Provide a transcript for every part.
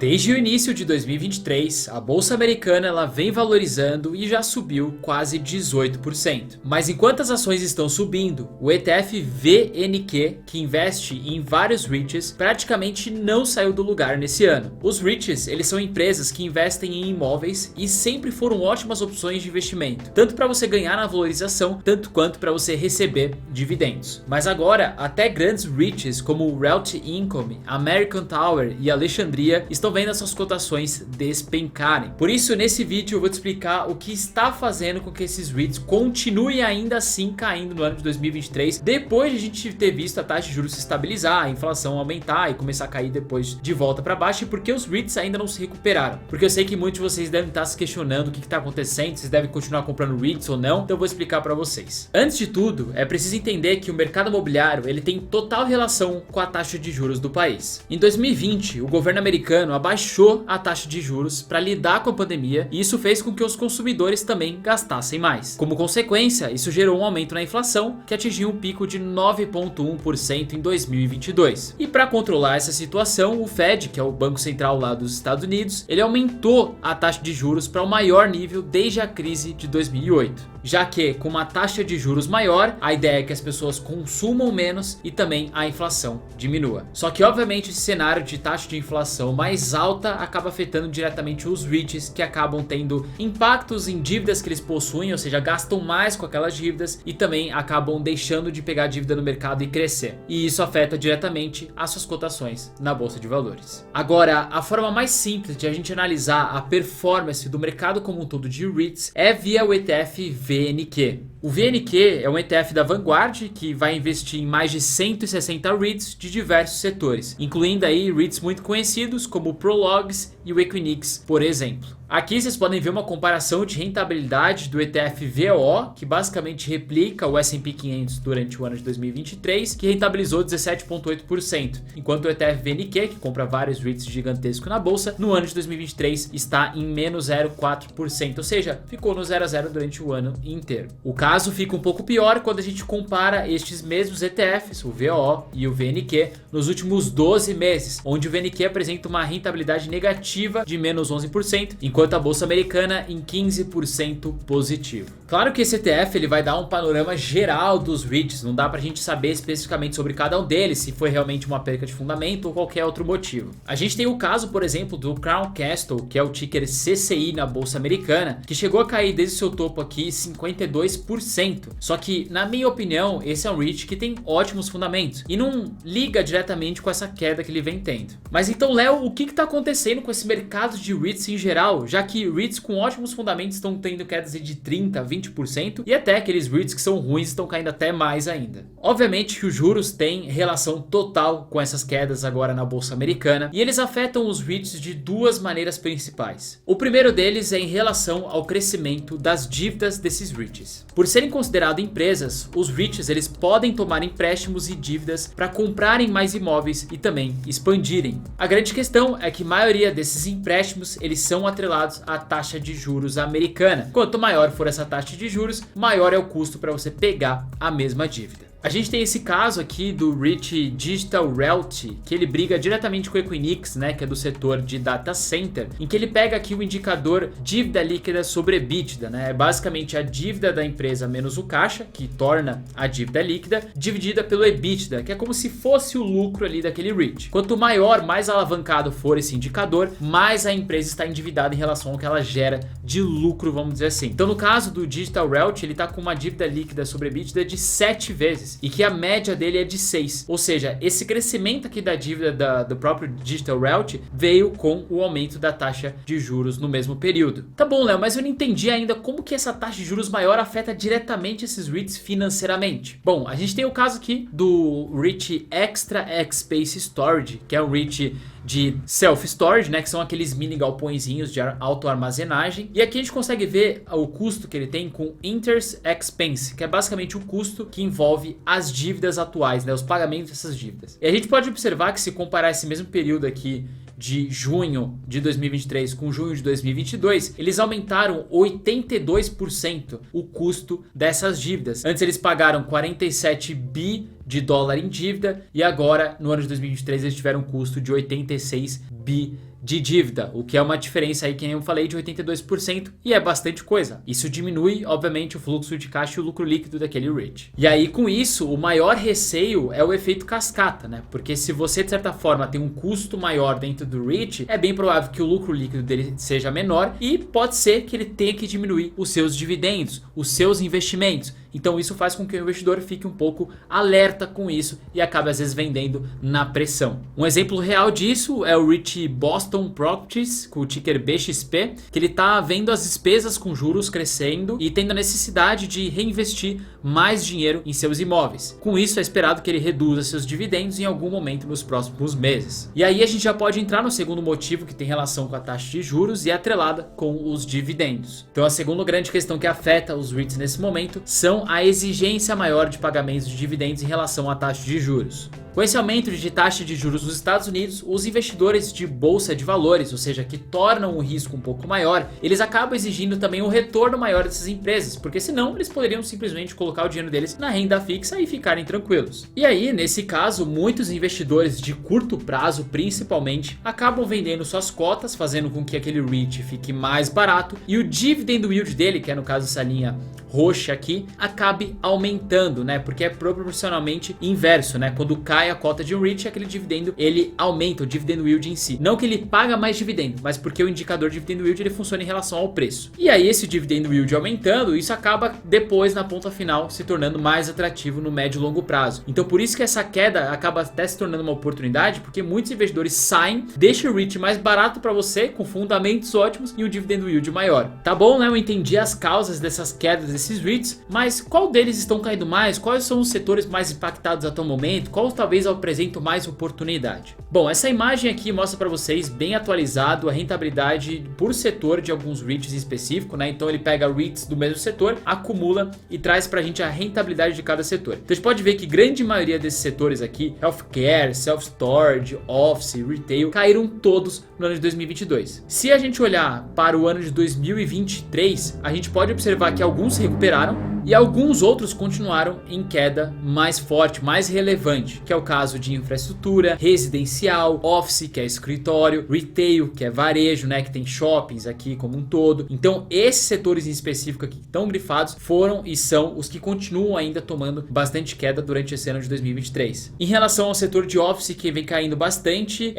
Desde o início de 2023, a bolsa americana ela vem valorizando e já subiu quase 18%. Mas enquanto as ações estão subindo, o ETF VNQ, que investe em vários REITs, praticamente não saiu do lugar nesse ano. Os REITs, eles são empresas que investem em imóveis e sempre foram ótimas opções de investimento, tanto para você ganhar na valorização, tanto quanto para você receber dividendos. Mas agora, até grandes REITs como o Realty Income, American Tower e Alexandria estão vendo essas cotações despencarem. Por isso, nesse vídeo eu vou te explicar o que está fazendo com que esses REITs continuem ainda assim caindo no ano de 2023, depois de a gente ter visto a taxa de juros se estabilizar, a inflação aumentar e começar a cair depois de volta para baixo, e porque os REITs ainda não se recuperaram. Porque eu sei que muitos de vocês devem estar se questionando o que está acontecendo, se vocês devem continuar comprando REITs ou não, então eu vou explicar para vocês. Antes de tudo, é preciso entender que o mercado imobiliário ele tem total relação com a taxa de juros do país. Em 2020, o governo americano abaixou a taxa de juros para lidar com a pandemia, e isso fez com que os consumidores também gastassem mais. Como consequência, isso gerou um aumento na inflação, que atingiu um pico de 9,1% em 2022. E para controlar essa situação, o Fed, que é o Banco Central lá dos Estados Unidos, ele aumentou a taxa de juros para o maior nível desde a crise de 2008. Já que com uma taxa de juros maior, a ideia é que as pessoas consumam menos e também a inflação diminua. Só que obviamente esse cenário de taxa de inflação mais alta acaba afetando diretamente os REITs, que acabam tendo impactos em dívidas que eles possuem, ou seja, gastam mais com aquelas dívidas e também acabam deixando de pegar dívida no mercado e crescer. E isso afeta diretamente as suas cotações na bolsa de valores. Agora, a forma mais simples de a gente analisar a performance do mercado como um todo de REITs é via o ETF VNQ. O VNQ é um ETF da Vanguard que vai investir em mais de 160 REITs de diversos setores, incluindo aí REITs muito conhecidos como o Prologues e o Equinix, por exemplo. Aqui vocês podem ver uma comparação de rentabilidade do ETF VOO, que basicamente replica o S&P 500 durante o ano de 2023, que rentabilizou 17,8%, enquanto o ETF VNQ, que compra vários REITs gigantescos na bolsa, no ano de 2023 está em menos 0,4%, ou seja, ficou no 0 a 0 durante o ano inteiro. O caso fica um pouco pior quando a gente compara estes mesmos ETFs, o VOO e o VNQ, nos últimos 12 meses, onde o VNQ apresenta uma rentabilidade negativa de menos 11%, enquanto a bolsa americana em 15% positivo. Claro que esse ETF ele vai dar um panorama geral dos REITs, não dá pra gente saber especificamente sobre cada um deles, se foi realmente uma perca de fundamento ou qualquer outro motivo. A gente tem o caso, por exemplo, do Crown Castle, que é o ticker CCI na bolsa americana, que chegou a cair desde seu topo aqui 52%. Só que, na minha opinião, esse é um REIT que tem ótimos fundamentos e não liga diretamente com essa queda que ele vem tendo. Mas então, Léo, o que está acontecendo com esse mercado de REITs em geral, já que REITs com ótimos fundamentos estão tendo quedas de 30%, 20% e até aqueles REITs que são ruins estão caindo até mais ainda? Obviamente que os juros têm relação total com essas quedas agora na bolsa americana, e eles afetam os REITs de duas maneiras principais. O primeiro deles é em relação ao crescimento das dívidas desses REITs. Por serem considerados empresas, os REITs eles podem tomar empréstimos e dívidas para comprarem mais imóveis e também expandirem. A grande questão é que a maioria desses empréstimos eles são atrelados à taxa de juros americana. Quanto maior for essa taxa de juros, maior é o custo para você pegar a mesma dívida. A gente tem esse caso aqui do REIT Digital Realty, que ele briga diretamente com o Equinix, né, que é do setor de data center, em que ele pega aqui o indicador dívida líquida sobre EBITDA, né, é basicamente a dívida da empresa menos o caixa, que torna a dívida líquida, dividida pelo EBITDA, que é como se fosse o lucro ali daquele REIT. Quanto maior, mais alavancado for esse indicador, mais a empresa está endividada em relação ao que ela gera de lucro, vamos dizer assim. Então no caso do Digital Realty, ele está com uma dívida líquida sobre EBITDA de 7 vezes. E que a média dele é de 6. Ou seja, esse crescimento aqui da dívida do próprio Digital Realty veio com o aumento da taxa de juros no mesmo período. Tá bom, Léo, mas eu não entendi ainda como que essa taxa de juros maior afeta diretamente esses REITs financeiramente. Bom, a gente tem o caso aqui do REIT Extra X Space Storage, que é um REIT de self-storage, né, que são aqueles mini galpõezinhos de autoarmazenagem. E aqui a gente consegue ver o custo que ele tem com Interest Expense, que é basicamente o custo que envolve as dívidas atuais, né, os pagamentos dessas dívidas. E a gente pode observar que se comparar esse mesmo período aqui de junho de 2023 com junho de 2022, eles aumentaram 82% o custo dessas dívidas. Antes eles pagaram 47 bi de dólar em dívida e agora no ano de 2023 eles tiveram um custo de 86 bi de dívida, o que é uma diferença aí, que nem eu falei, de 82%, e é bastante coisa. Isso diminui, obviamente, o fluxo de caixa e o lucro líquido daquele REIT. E aí, com isso, o maior receio é o efeito cascata, né? Porque se você, de certa forma, tem um custo maior dentro do REIT, é bem provável que o lucro líquido dele seja menor e pode ser que ele tenha que diminuir os seus dividendos, os seus investimentos. Então isso faz com que o investidor fique um pouco alerta com isso e acabe às vezes vendendo na pressão. Um exemplo real disso é o REIT Boston Properties, com o ticker BXP, que ele está vendo as despesas com juros crescendo e tendo a necessidade de reinvestir mais dinheiro em seus imóveis. Com isso é esperado que ele reduza seus dividendos em algum momento nos próximos meses. E aí a gente já pode entrar no segundo motivo, que tem relação com a taxa de juros e é atrelada com os dividendos. Então a segunda grande questão que afeta os REITs nesse momento são a exigência maior de pagamentos de dividendos em relação à taxa de juros. Com esse aumento de taxa de juros nos Estados Unidos, os investidores de bolsa de valores, ou seja, que tornam o risco um pouco maior, eles acabam exigindo também um retorno maior dessas empresas, porque senão eles poderiam simplesmente colocar o dinheiro deles na renda fixa e ficarem tranquilos. E aí, nesse caso, muitos investidores de curto prazo, principalmente, acabam vendendo suas cotas, fazendo com que aquele REIT fique mais barato e o dividend yield dele, que é no caso essa linha roxa aqui, acabe aumentando, né? Porque é proporcionalmente inverso, né? Quando cai a cota de um REIT, aquele dividendo, ele aumenta o dividend yield em si. Não que ele paga mais dividendo, mas porque o indicador dividend yield ele funciona em relação ao preço. E aí esse dividend yield aumentando, isso acaba depois na ponta final se tornando mais atrativo no médio e longo prazo. Então por isso que essa queda acaba até se tornando uma oportunidade, porque muitos investidores saem, deixam o REIT mais barato para você, com fundamentos ótimos e o dividend yield maior. Tá bom, né? Eu entendi as causas dessas quedas desses REITs, mas qual deles estão caindo mais? Quais são os setores mais impactados até o momento? Qual talvez apresentam mais oportunidade? Bom, essa imagem aqui mostra para vocês bem atualizado a rentabilidade por setor de alguns REITs em específico, né? Então ele pega REITs do mesmo setor, acumula e traz pra gente a rentabilidade de cada setor. Então a gente pode ver que grande maioria desses setores aqui, healthcare, self-storage, office, retail, caíram todos no ano de 2022. Se a gente olhar para o ano de 2023, a gente pode observar que alguns se recuperaram e alguns outros continuaram em queda mais forte, mais relevante, que é o caso de infraestrutura, residencial, office, que é escritório, retail, que é varejo, né, que tem shoppings aqui como um todo. Então esses setores em específico aqui que estão grifados foram e são os que continuam ainda tomando bastante queda durante esse ano de 2023. Em relação ao setor de office, que vem caindo bastante,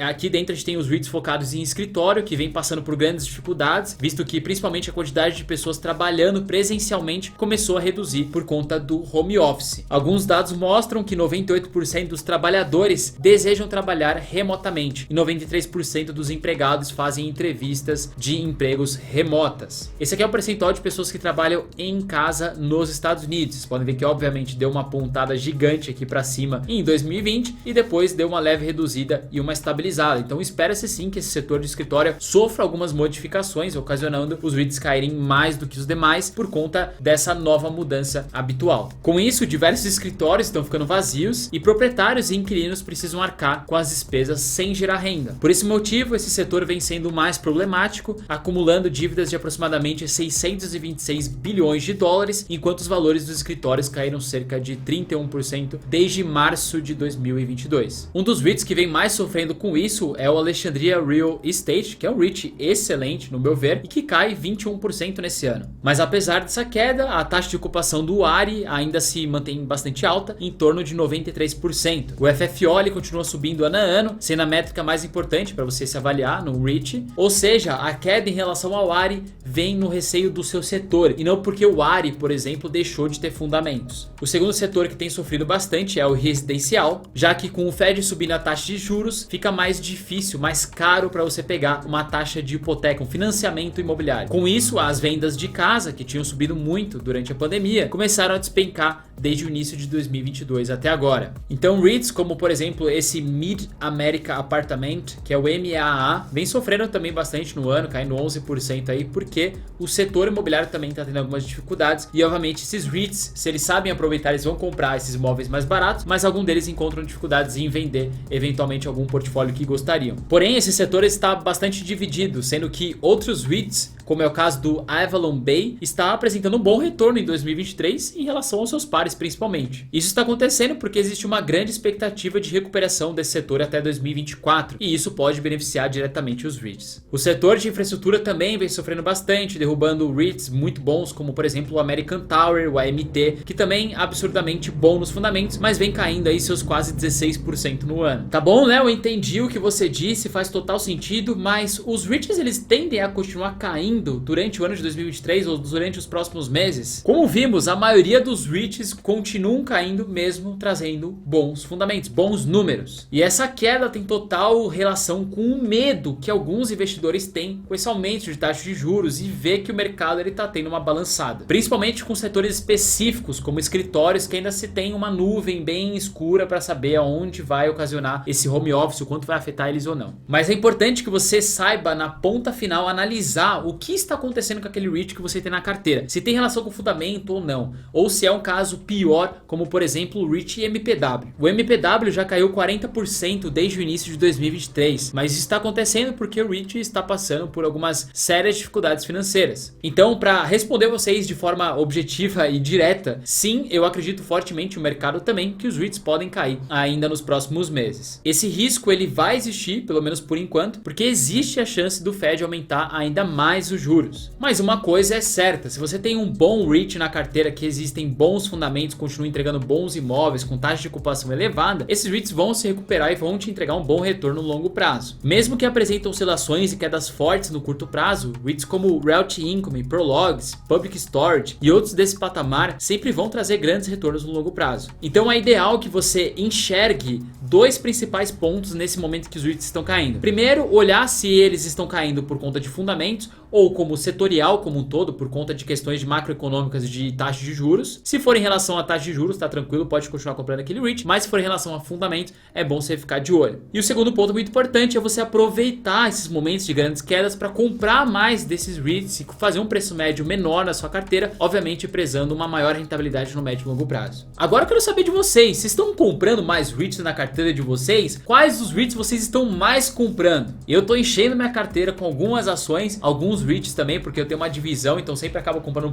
aqui dentro a gente tem os REITs focados em escritório, que vem passando por grandes dificuldades, visto que principalmente a quantidade de pessoas trabalhando presencialmente começou a reduzir por conta do home office. Alguns dados mostram que 98% dos trabalhadores desejam trabalhar remotamente e 93% dos empregados fazem entrevistas de empregos remotas. Esse aqui é o percentual de pessoas que trabalham em casa nos Estados Unidos. Vocês podem ver que obviamente deu uma pontada gigante aqui para cima em 2020 e depois deu uma leve reduzida e uma estabilizada. Então espera-se sim que esse setor de escritório sofra algumas modificações, ocasionando os REITs caírem mais do que os demais por conta dessa nova mudança habitual. Com isso, diversos escritórios estão ficando vazios e proprietários e inquilinos precisam arcar com as despesas sem gerar renda. Por esse motivo, esse setor vem sendo mais problemático, acumulando dívidas de aproximadamente 626 bilhões de dólares, enquanto os valores dos escritórios caíram cerca de 31% desde março de 2022. Um dos REITs que vem mais sofrendo com isso é o Alexandria Real Estate, que é um REIT excelente no meu ver e que cai 21% nesse ano. Mas apesar dessa queda, a taxa de ocupação do ARI ainda se mantém bastante alta, em torno de 93%. O FFO ele continua subindo ano a ano, sendo a métrica mais importante para você se avaliar no REIT. Ou seja, a queda em relação ao ARI vem no receio do seu setor e não porque o ARI, por exemplo, deixou de ter fundamentos. O segundo setor que tem sofrido bastante é o residencial, já que com o Fed subindo a taxa de juros, fica mais difícil, mais caro para você pegar uma taxa de hipoteca, um financiamento imobiliário. Com isso, as vendas de casa, que tinham subido muito durante a pandemia, começaram a despencar desde o início de 2022 até agora. Então REITs como por exemplo esse Mid America Apartment, que é o MAA, vem sofrendo também bastante no ano, caindo 11% aí, porque o setor imobiliário também está tendo algumas dificuldades e obviamente esses REITs, se eles sabem aproveitar, eles vão comprar esses imóveis mais baratos, mas algum deles encontram dificuldades em vender eventualmente algum portfólio que gostariam. Porém, esse setor está bastante dividido, sendo que outros REITs, como é o caso do Avalon Bay, está apresentando um bom retorno em 2023 em relação aos seus pares dólares principalmente. Isso está acontecendo porque existe uma grande expectativa de recuperação desse setor até 2024 e isso pode beneficiar diretamente os REITs. O setor de infraestrutura também vem sofrendo bastante, derrubando REITs muito bons, como por exemplo o American Tower, o AMT, que também é absurdamente bom nos fundamentos, mas vem caindo aí seus quase 16% no ano. Tá bom, né? Eu entendi o que você disse, faz total sentido, mas os REITs eles tendem a continuar caindo durante o ano de 2023 ou durante os próximos meses? Como vimos, a maioria dos REITs continuam caindo mesmo trazendo bons fundamentos, bons números. E essa queda tem total relação com o medo que alguns investidores têm com esse aumento de taxa de juros e ver que o mercado ele tá tendo uma balançada. Principalmente com setores específicos, como escritórios, que ainda se tem uma nuvem bem escura para saber aonde vai ocasionar esse home office, o quanto vai afetar eles ou não. Mas é importante que você saiba na ponta final analisar o que está acontecendo com aquele REIT que você tem na carteira, se tem relação com o fundamento ou não, ou se é um caso pior, como por exemplo o REIT MPW. O MPW já caiu 40% desde o início de 2023, mas isso está acontecendo porque o REIT está passando por algumas sérias dificuldades financeiras. Então, para responder vocês de forma objetiva e direta, sim, eu acredito fortemente no mercado também que os REITs podem cair ainda nos próximos meses. Esse risco ele vai existir, pelo menos por enquanto, porque existe a chance do Fed aumentar ainda mais os juros. Mas uma coisa é certa, se você tem um bom REIT na carteira, que existem bons fundamentos, continuam entregando bons imóveis com taxa de ocupação elevada, esses REITs vão se recuperar e vão te entregar um bom retorno no longo prazo. Mesmo que apresentem oscilações e quedas fortes no curto prazo, REITs como Realty Income, Prologs, Public Storage e outros desse patamar sempre vão trazer grandes retornos no longo prazo. Então é ideal que você enxergue dois principais pontos nesse momento que os REITs estão caindo. Primeiro, olhar se eles estão caindo por conta de fundamentos ou como setorial como um todo, por conta de questões de macroeconômicas de taxa de juros. Se for em relação a taxa de juros, tá tranquilo, pode continuar comprando aquele REIT, mas se for em relação a fundamentos, é bom você ficar de olho. E o segundo ponto muito importante é você aproveitar esses momentos de grandes quedas para comprar mais desses REITs e fazer um preço médio menor na sua carteira, obviamente prezando uma maior rentabilidade no médio e longo prazo. Agora eu quero saber de vocês, vocês estão comprando mais REITs na carteira de vocês? Quais os REITs vocês estão mais comprando? Eu tô enchendo minha carteira com algumas ações, alguns REITs também, porque eu tenho uma divisão, então sempre acabo comprando um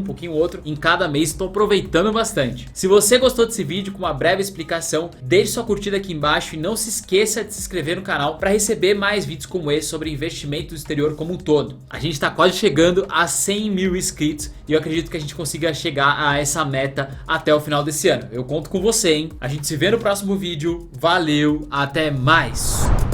pouquinho outro em cada mês, estou aproveitando bastante. Se você gostou desse vídeo com uma breve explicação, deixe sua curtida aqui embaixo e não se esqueça de se inscrever no canal para receber mais vídeos como esse sobre investimento no exterior como um todo. A gente está quase chegando a 100 mil inscritos e eu acredito que a gente consiga chegar a essa meta até o final desse ano. Eu conto com você, hein? A gente se vê no próximo vídeo. Valeu, até mais!